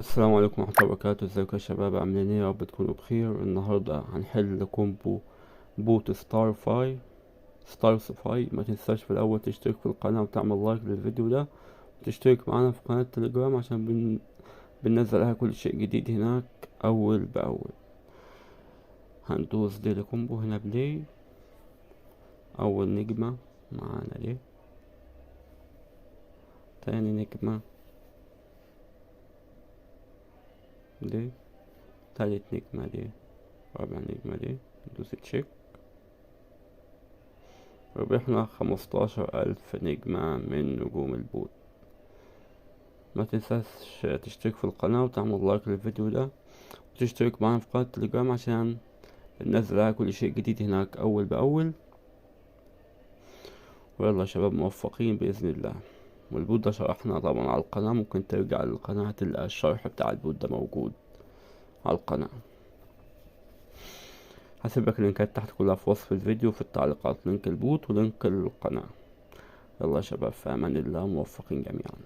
السلام عليكم ورحمة الله وبركاته. ازيكم يا شباب؟ عاملين ايه؟ يا رب تكونوا بخير. النهاردة هنحل كومبو بوت ستار سفاي. ما تنساش في الاول تشترك في القناة وتعمل لايك للفيديو ده، وتشترك معانا في قناة تليجرام عشان بننزل عليها كل شيء جديد هناك اول باول. هندوس ديلي كومبو هنا بلاي. اول نجمة معانا دي، تاني نجمة دي، تالت نجمة دي، رابع نجمة دي. ندوس تشيك. ربحنا 15,000 نجمة من نجوم البوت. ما تنساش تشترك في القناة وتعمل لايك للفيديو ده، وتشترك معنا في قناة التليجرام عشان ننزل على كل شيء جديد هناك أول بأول. ويلا يا شباب، موفقين بإذن الله. والبوت ده شرحنا طبعا على القناة، ممكن ترجع للقناة هتلقى الشرح بتاع البوت ده موجود على القناة. هسيبلك اللينكات تحت كلها في وصف الفيديو في التعليقات، لينك البوت ولينك القناة. يلا يا شباب، في أمان الله، موفقين جميعا.